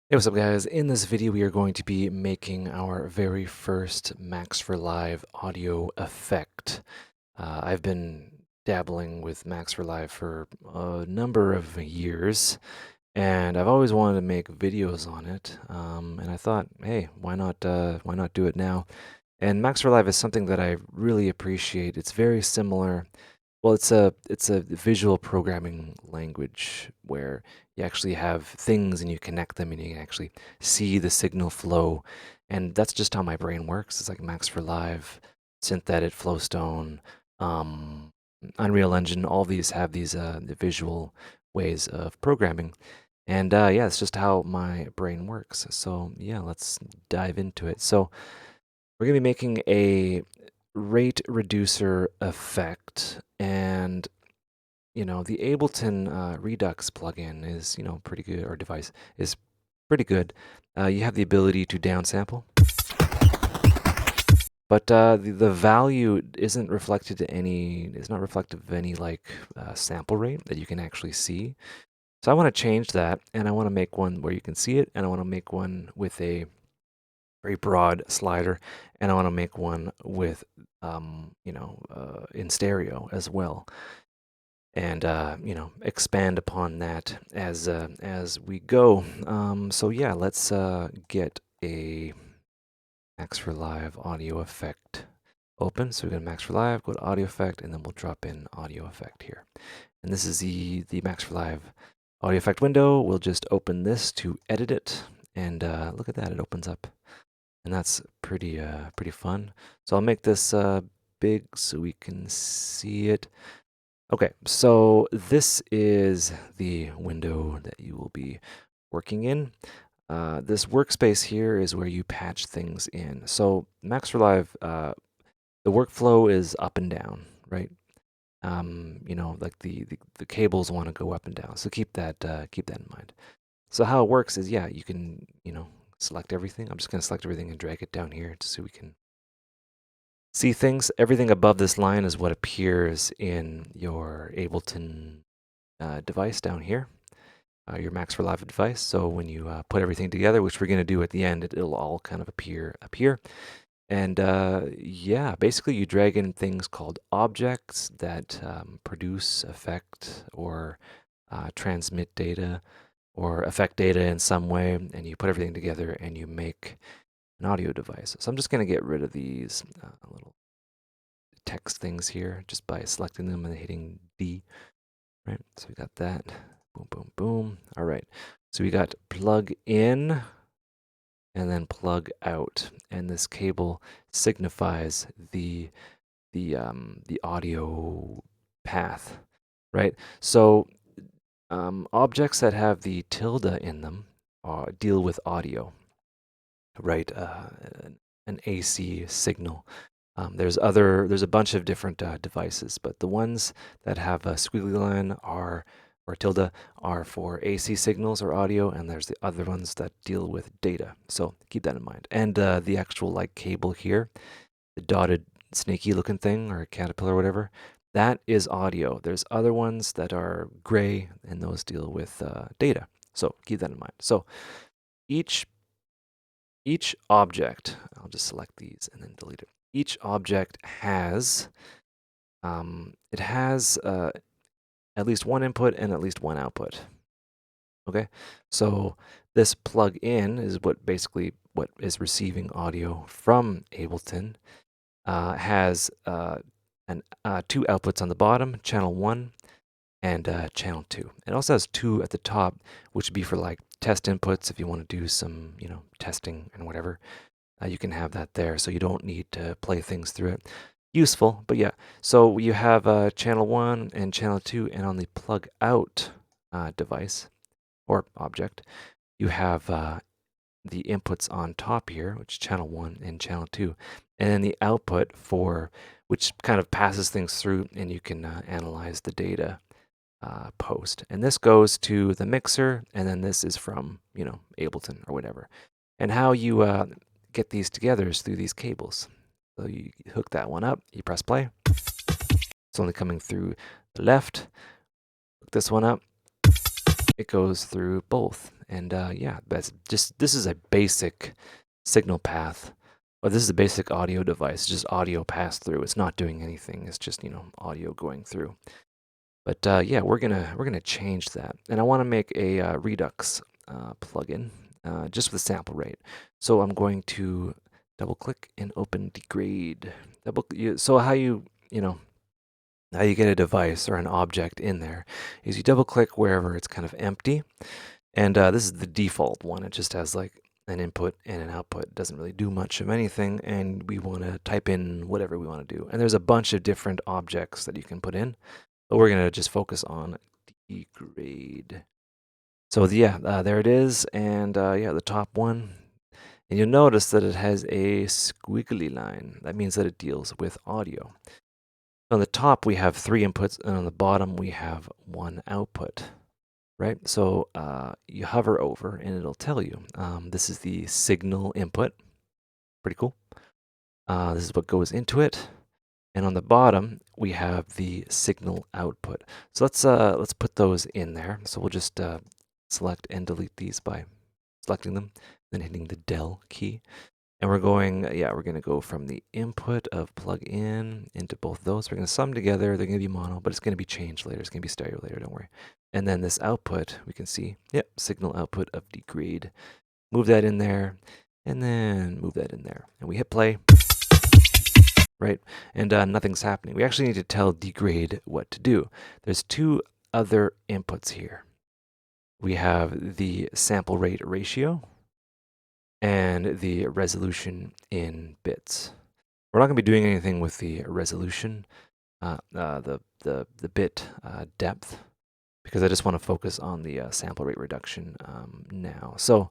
Hey, what's up guys? In this video we are going to be making our very first Max for Live audio effect. I've been dabbling with Max for Live for a number of years, and I've always wanted to make videos on it. And I thought, hey, why not do it now? And Max for Live is something that I really appreciate. It's very similar. Well, it's a visual programming language where you actually have things and you connect them and you can actually see the signal flow. And that's just how my brain works. It's like Max for Live, Synthetic, Flowstone, um, Unreal Engine. All these have these the visual ways of programming. And yeah, it's just how my brain works. So yeah, let's dive into it. So we're gonna be making a rate reducer effect, and the Ableton Redux plugin is pretty good, or device is pretty good. You have the ability to downsample, but the value isn't reflected to any. It's not reflective of any like sample rate that you can actually see. So I want to change that, and I want to make one where you can see it, and I want to make one with a very broad slider, and I want to make one with in stereo as well, and expand upon that as we go. So yeah, let's get a Max for Live audio effect open. So we're gonna Max for Live, go to audio effect, and then we'll drop in audio effect here. And this is the Max for Live audio effect window. We'll just open this to edit it, and look at that, it opens up. And that's pretty fun. So I'll make this big so we can see it. Okay, so this is the window that you will be working in. This workspace here is where you patch things in. So Max for Live, the workflow is up and down, right? Like the cables want to go up and down. So keep that in mind. So how it works is, yeah, you can select everything. I'm just going to select everything and drag it down here so we can see things. Everything above this line is what appears in your Ableton device down here, your Max for Live device. So when you put everything together, which we're going to do at the end, it'll all kind of appear up here. And yeah, basically you drag in things called objects that produce, affect, or transmit data, or affect data in some way, and you put everything together and you make an audio device. So I'm just going to get rid of these little text things here just by selecting them and hitting D. Right, so we got that. Boom, boom, boom. All right, so we got plug in and then plug out, and this cable signifies the audio path, right? So objects that have the tilde in them deal with audio, right? An AC signal. There's a bunch of different devices, but the ones that have a squiggly line or tilde are for AC signals or audio, and there's the other ones that deal with data. So keep that in mind. And the actual like cable here, the dotted snaky looking thing or caterpillar or whatever, that is audio. There's other ones that are gray, and those deal with data. So keep that in mind. So each object, I'll just select these and then delete it. Each object has at least one input and at least one output. Okay, so this plug-in is what is receiving audio from Ableton. Has two outputs on the bottom, channel 1 and channel 2. It also has 2 at the top, which would be for like test inputs if you want to do some testing and whatever. You can have that there, so you don't need to play things through it. Useful, but yeah. So you have channel 1 and channel 2, and on the plug out device or object, you have the inputs on top here, which is channel 1 and channel 2, and then the output for which kind of passes things through, and you can analyze the data post. And this goes to the mixer, and then this is from Ableton or whatever. And how you get these together is through these cables. So you hook that one up, you press play. It's only coming through the left. Hook this one up. It goes through both, And yeah, that's just, this is a basic signal path. Or this is a basic audio device, just audio pass through. It's not doing anything. It's just, audio going through. But yeah, we're gonna change that, and I want to make a Redux plugin just with sample rate. So I'm going to double click and open Degrade. So how you get a device or an object in there is you double click wherever it's kind of empty, and this is the default one. It just has like an input and an output. It doesn't really do much of anything, and we want to type in whatever we want to do. And there's a bunch of different objects that you can put in. But we're going to just focus on degrade. So yeah, there it is. And yeah, the top one. And you'll notice that it has a squiggly line. That means that it deals with audio. On the top, we have 3 inputs, and on the bottom, we have 1 output, right? So you hover over, and it'll tell you. This is the signal input. Pretty cool. This is what goes into it. And on the bottom, we have the signal output. So let's put those in there. So we'll just select and delete these by selecting them, then hitting the del key. And we're going to go from the input of plugin into both those. We're going to sum together. They're going to be mono, but it's going to be changed later. It's going to be stereo later, don't worry. And then this output, we can see, yep, signal output of degrade. Move that in there, and then move that in there. And we hit play. Right? And nothing's happening. We actually need to tell degrade what to do. There's 2 other inputs here. We have the sample rate ratio and the resolution in bits. We're not going to be doing anything with the resolution, the bit depth, because I just want to focus on the sample rate reduction now. So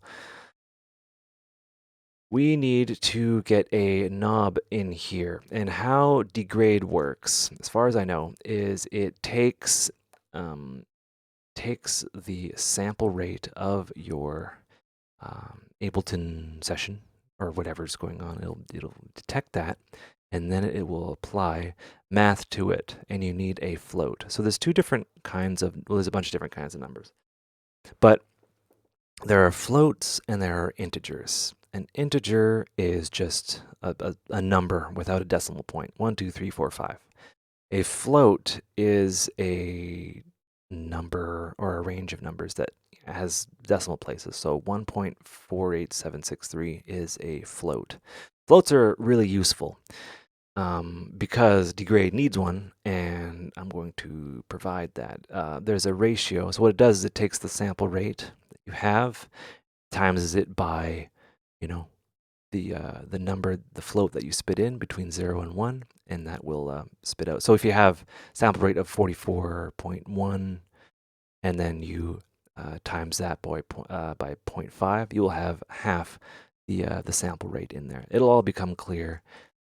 we need to get a knob in here. And how degrade works, as far as I know, is it takes the sample rate of your Ableton session or whatever's going on. It'll detect that, and then it will apply math to it, and you need a float. So there's 2 different kinds of, well, there's a bunch of different kinds of numbers. But there are floats and there are integers. An integer is just a number without a decimal point. 1, 2, 3, 4, 5. A float is a number or a range of numbers that has decimal places. So 1.48763 is a float. Floats are really useful because degrade needs one, and I'm going to provide that. There's a ratio. So what it does is it takes the sample rate that you have, times it by, the number, the float that you spit in between 0 and 1, and that will spit out. So if you have sample rate of 44.1, and then you times that by 0.5, you will have half the sample rate in there. It'll all become clear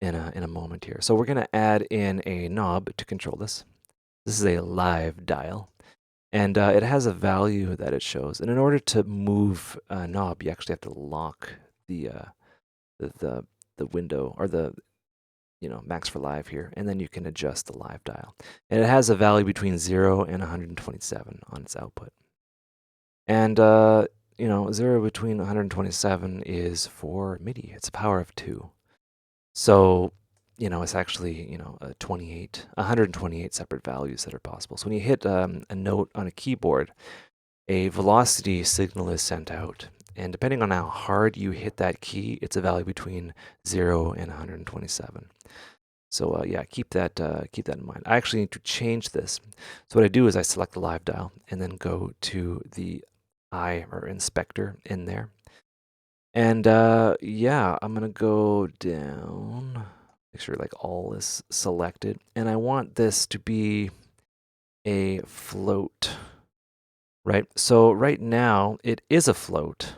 in a moment here. So we're going to add in a knob to control this. This is a live dial. And it has a value that it shows. And in order to move a knob, you actually have to lock the window, or the max for live here, and then you can adjust the live dial. And it has a value between 0 and 127 on its output. And 0 between 127 is for MIDI. It's a power of 2. So it's actually 128 separate values that are possible. So when you hit a note on a keyboard, a velocity signal is sent out. And depending on how hard you hit that key, it's a value between 0 and 127. So yeah, keep that in mind. I actually need to change this. So what I do is I select the live dial and then go to the eye or inspector in there. And yeah, I'm gonna go down, make sure like all is selected, and I want this to be a float, right? So right now it is a float.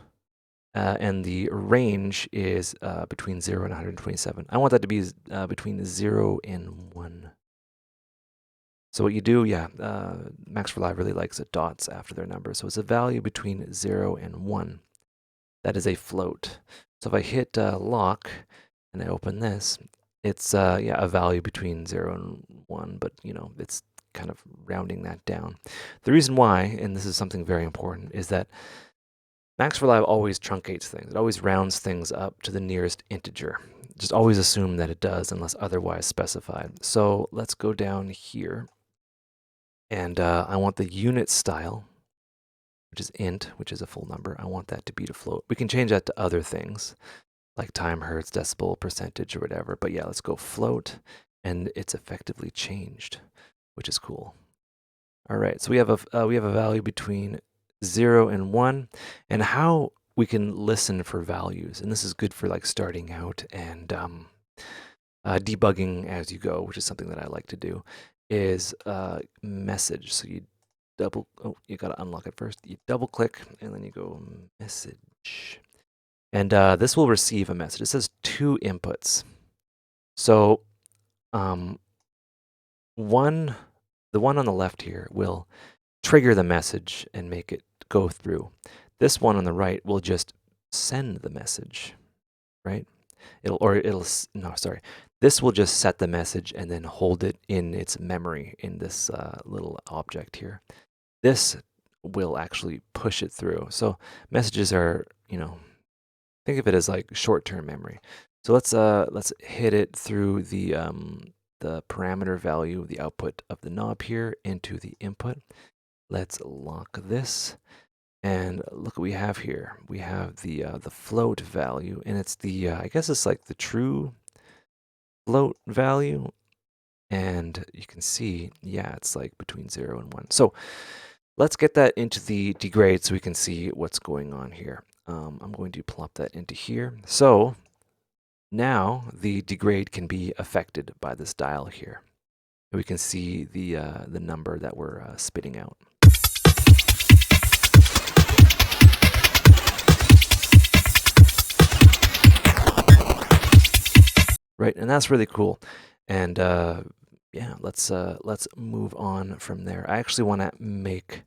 And the range is between 0 and 127. I want that to be between 0 and 1. So what you do, Max for Live really likes it dots after their number. So it's a value between 0 and 1. That is a float. So if I hit lock and I open this, it's a value between 0 and 1, but it's kind of rounding that down. The reason why, and this is something very important, is that Max for live always truncates things. It always rounds things up to the nearest integer. Just always assume that it does unless otherwise specified. So let's go down here. And I want the unit style, which is int, which is a full number. I want that to be to float. We can change that to other things, like time, hertz, decibel, percentage, or whatever. But yeah, let's go float. And it's effectively changed, which is cool. All right, so we have a value between 0 and 1, and how we can listen for values. And this is good for like starting out and debugging as you go, which is something that I like to do, is message. So you you got to unlock it first. You double click and then you go message. And this will receive a message. It says 2 inputs. So the one on the left here will trigger the message and make it go through. This one on the right will just send the message, right? This will just set the message and then hold it in its memory in this little object here. This will actually push it through. So messages are, think of it as like short-term memory. So let's hit it through the parameter value, the output of the knob here into the input. Let's lock this, and look what we have here. We have the float value, and it's the I guess it's like the true float value, and you can see, yeah, it's like between 0 and 1. So let's get that into the degrade so we can see what's going on here. I'm going to plop that into here. So now the degrade can be affected by this dial here. We can see the number that we're spitting out. Right, and that's really cool. And yeah, let's move on from there. I actually want to make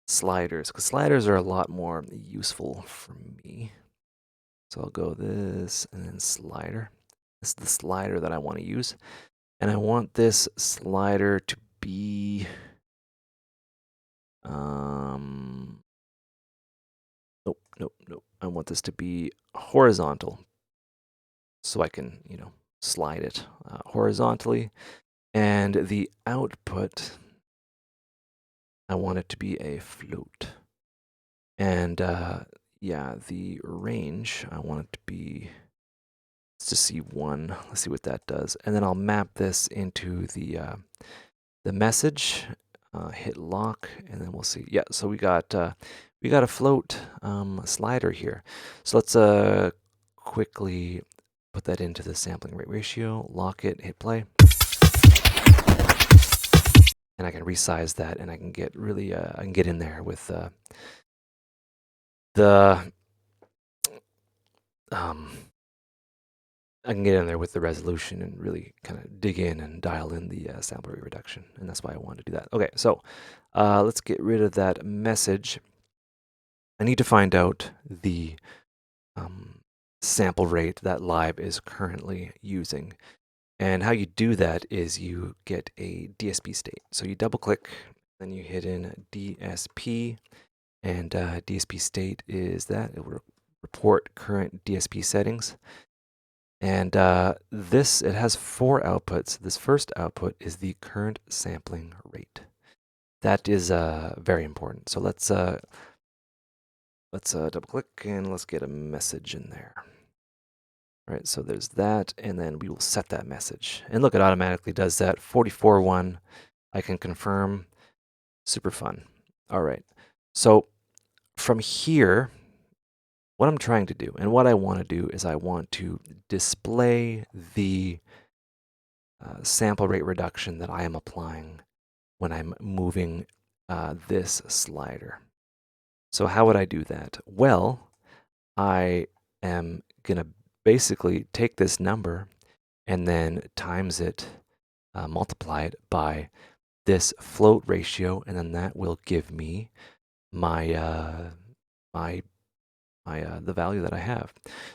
sliders because sliders are a lot more useful for me. So I'll go this and then slider. This is the slider that I want to use, and I want this slider to be nope. I want this to be horizontal, so I can slide it horizontally. And the output, I want it to be a float. And yeah, the range, I want it to be, let's just see 1. Let's see what that does. And then I'll map this into the message, hit lock, and then we'll see. Yeah, so we got a float slider here. So let's quickly put that into the sampling rate ratio, lock it, hit play. And I can resize that, and I can get really, I can get in there with I can get in there with the resolution and really kind of dig in and dial in the sample rate reduction, and that's why I wanted to do that. Okay, so let's get rid of that message. I need to find out the sample rate that Live is currently using. And how you do that is you get a DSP state. So you double click, then you hit in DSP, and DSP state is that it will report current DSP settings. And it has 4 outputs. This first output is the current sampling rate. That is very important. So let's double click and let's get a message in there. All right, so there's that, and then we will set that message. And look, it automatically does that. 44.1, I can confirm. Super fun. All right, so from here, what I'm trying to do and what I want to do is I want to display the sample rate reduction that I am applying when I'm moving this slider. So how would I do that? Well, I am going to basically take this number and then times it, multiply it by this float ratio, and then that will give me my the value that I have.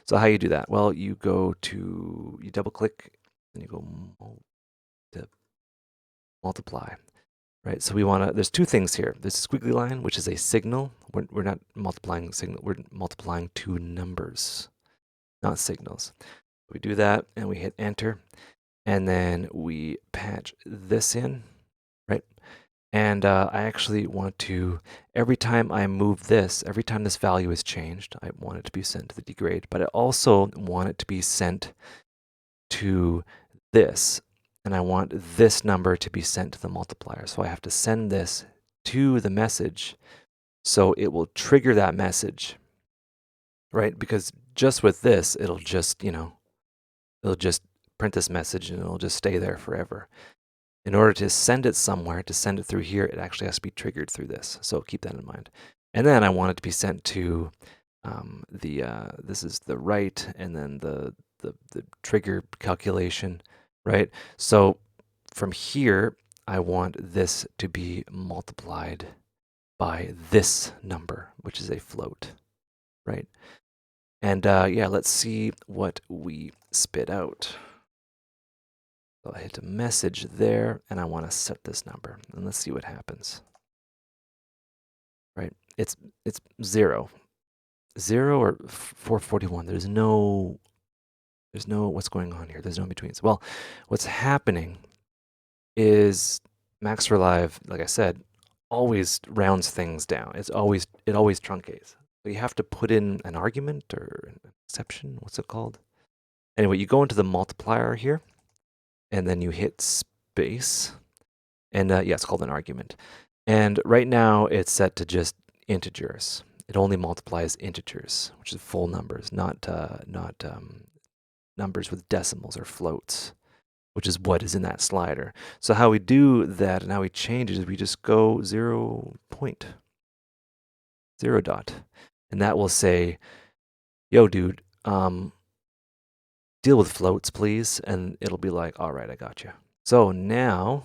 So how you do that? Well, you double click, and you go to multiply. right? So we want to, there's two things here. There's a squiggly line, which is a signal. We're not multiplying signal, we're multiplying two numbers, not signals. We do that and we hit enter, and then we patch this in, right? And I actually want to, every time I move this, every time this value is changed, I want it to be sent to the degrade, but I also want it to be sent to this, and I want this number to be sent to the multiplier. So I have to send this to the message so it will trigger that message, right? Because just with this, it'll just, it'll just print this message and it'll just stay there forever. In order to send it somewhere, to send it through here, it actually has to be triggered through this. So keep that in mind. And then I want it to be sent to this is the right, and then the trigger calculation, right? So from here, I want this to be multiplied by this number, which is a float, right? And yeah, let's see what we spit out. So I hit a message there, and I want to set this number, and let's see what happens. Right? It's 0. 0 or 441. There's no what's going on here. There's no in-betweens. Well, what's happening is Max for Live, like I said, always rounds things down. It always truncates. So you have to put in an argument or an exception. What's it called? Anyway, you go into the multiplier here, and then you hit space, and yeah, it's called an argument. And right now it's set to just integers. It only multiplies integers, which is full numbers, not numbers with decimals or floats, which is what is in that slider. So how we do that and how we change it is we just go 0 point, 0 dot, and that will say, yo, dude, deal with floats, please, and it'll be like, all right, I got you. So now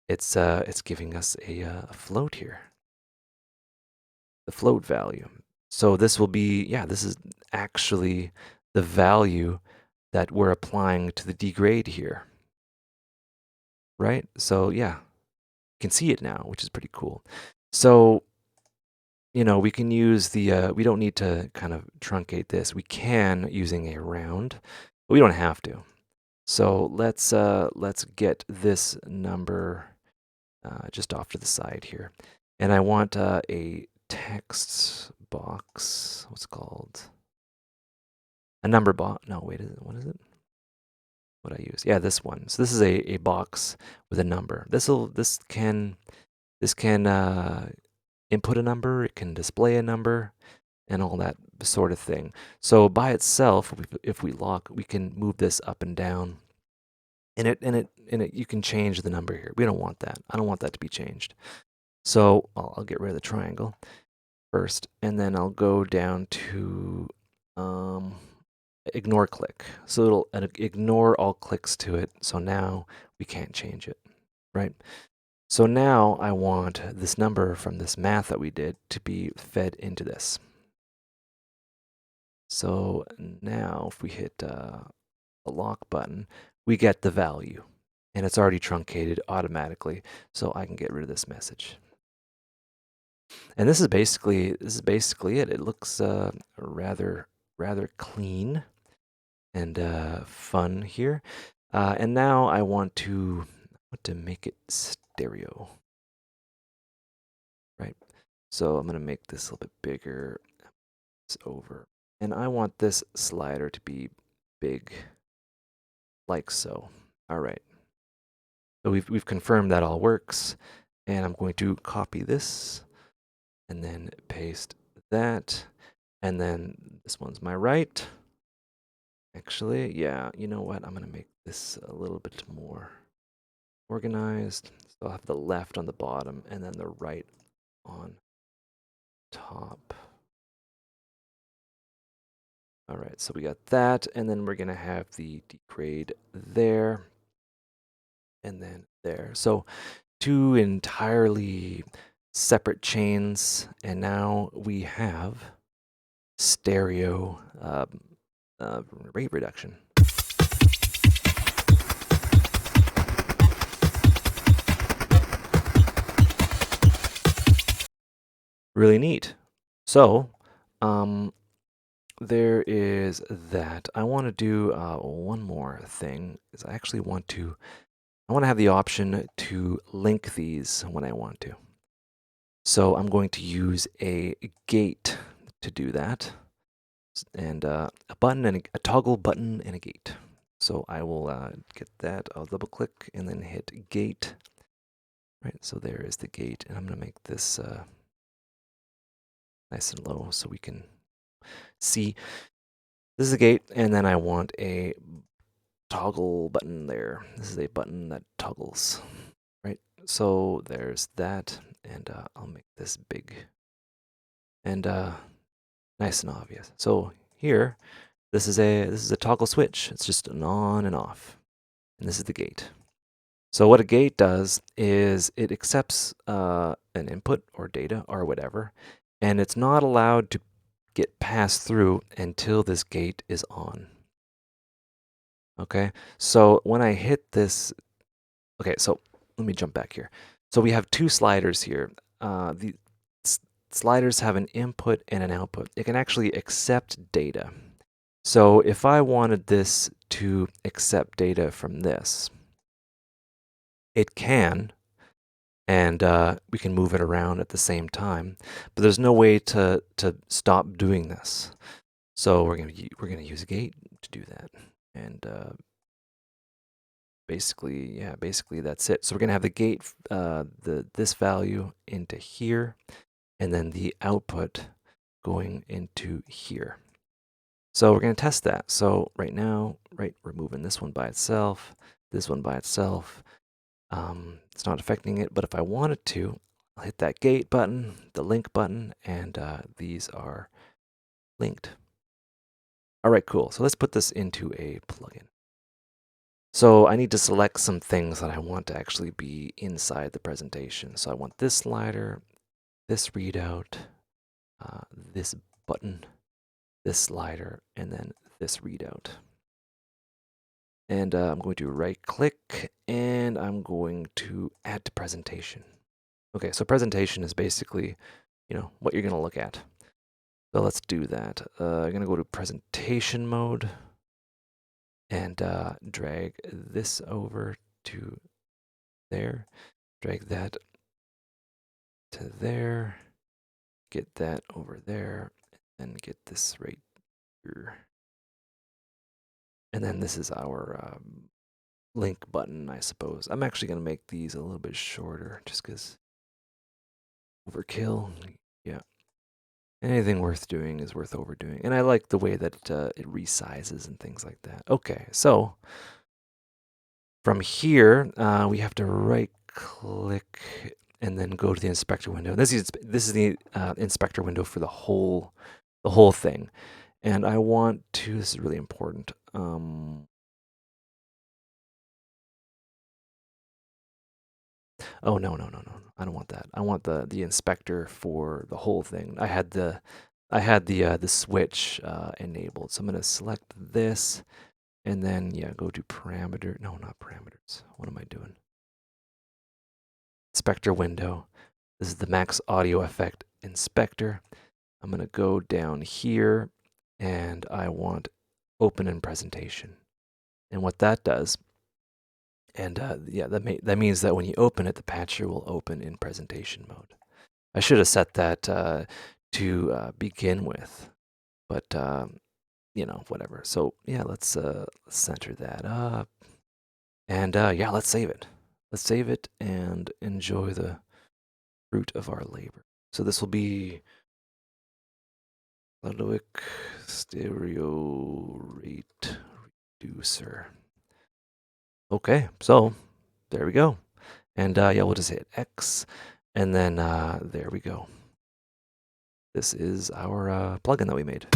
it's giving us a float here, the float value. So this will be, yeah, this is actually the value that we're applying to the degrade here, right? So yeah, you can see it now, which is pretty cool. So, we can use the, we don't need to kind of truncate this. We can using a round, but we don't have to. So let's get this number just off to the side here. And I want a text box, what's it called? A number box, no, wait, what is it? What I use? Yeah, this one. So this is a box with a number. This can input a number, it can display a number, and all that sort of thing. So by itself, if we lock, we can move this up and down. And you can change the number here. We don't want that. I don't want that to be changed. So I'll get rid of the triangle first, and then I'll go down to ignore click. So it'll ignore all clicks to it. So now we can't change it, right? So now I want this number from this math that we did to be fed into this. So now if we hit the lock button, we get the value, and it's already truncated automatically, so I can get rid of this message. And this is basically it. It looks rather clean and fun here. And now I want to make it stereo, right? So I'm going to make this a little bit bigger. It's over, and I want this slider to be big, like so. All right. So we've confirmed that all works, and I'm going to copy this and then paste that, and then this one's my right. Actually, yeah, you know what? I'm going to make this a little bit more organized. So I'll have the left on the bottom and then the right on top. All right, so we got that, and then we're going to have the degrade there and then there. So 2 entirely separate chains, and now we have stereo rate reduction. Really neat. So, there is that. I want to do one more thing. Is I actually want to. I want to have the option to link these when I want to. So I'm going to use a gate to do that, and a button and a toggle button and a gate. So I will get that. I'll double click and then hit gate. Right. So there is the gate, and I'm going to make this nice and low so we can see. This is a gate, and then I want a toggle button there. This is a button that toggles, right? So there's that, and I'll make this big and nice and obvious. So here, this is a toggle switch. It's just an on and off, and this is the gate. So what a gate does is it accepts an input or data or whatever, and it's not allowed to get passed through until this gate is on. Okay, so when I hit this, okay, so let me jump back here. So we have two sliders here. The sliders have an input and an output. It can actually accept data. So if I wanted this to accept data from this, it can, and we can move it around at the same time. But there's no way to stop doing this. So we're gonna use a gate to do that, and basically that's it. So we're gonna have the gate, this value into here, and then the output going into here. So we're gonna test that. So right now, we're moving this one by itself, this one by itself. It's not affecting it, but if I wanted to, I'll hit that gate button, the link button, and these are linked. All right, cool. So let's put this into a plugin. So I need to select some things that I want to actually be inside the presentation. So I want this slider, this readout, this button, this slider, and then this readout. And I'm going to right click and I'm going to add to presentation. Okay, so presentation is basically, what you're going to look at. So let's do that. I'm going to go to presentation mode and drag this over to there, drag that to there, get that over there, and get this right here. And then this is our link button, I suppose. I'm actually going to make these a little bit shorter just because overkill. Yeah. Anything worth doing is worth overdoing. And I like the way that it resizes and things like that. Okay, so from here, we have to right click and then go to the inspector window. This is the inspector window for the whole thing. And I want to, this is really important. Oh, no. I don't want that. I want the inspector for the whole thing. I had the switch enabled. So I'm going to select this and then, go to parameter. No, not parameters. What am I doing? Inspector window. This is the max audio effect inspector. I'm going to go down here and I want open in presentation. And what that does, and that means that when you open it, the patcher will open in presentation mode. I should have set that to begin with, but whatever. So yeah, let's center that up, and let's save it. Let's save it and enjoy the fruit of our labor. So this will be Ludwig stereo rate reducer. Okay, so there we go. And we'll just hit X, and then there we go. This is our plugin that we made.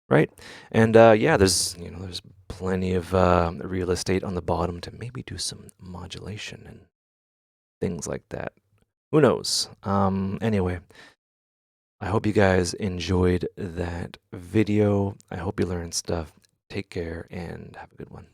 Right, and there's plenty of real estate on the bottom to maybe do some modulation and things like that. Who knows? Anyway, I hope you guys enjoyed that video. I hope you learned stuff. Take care and have a good one.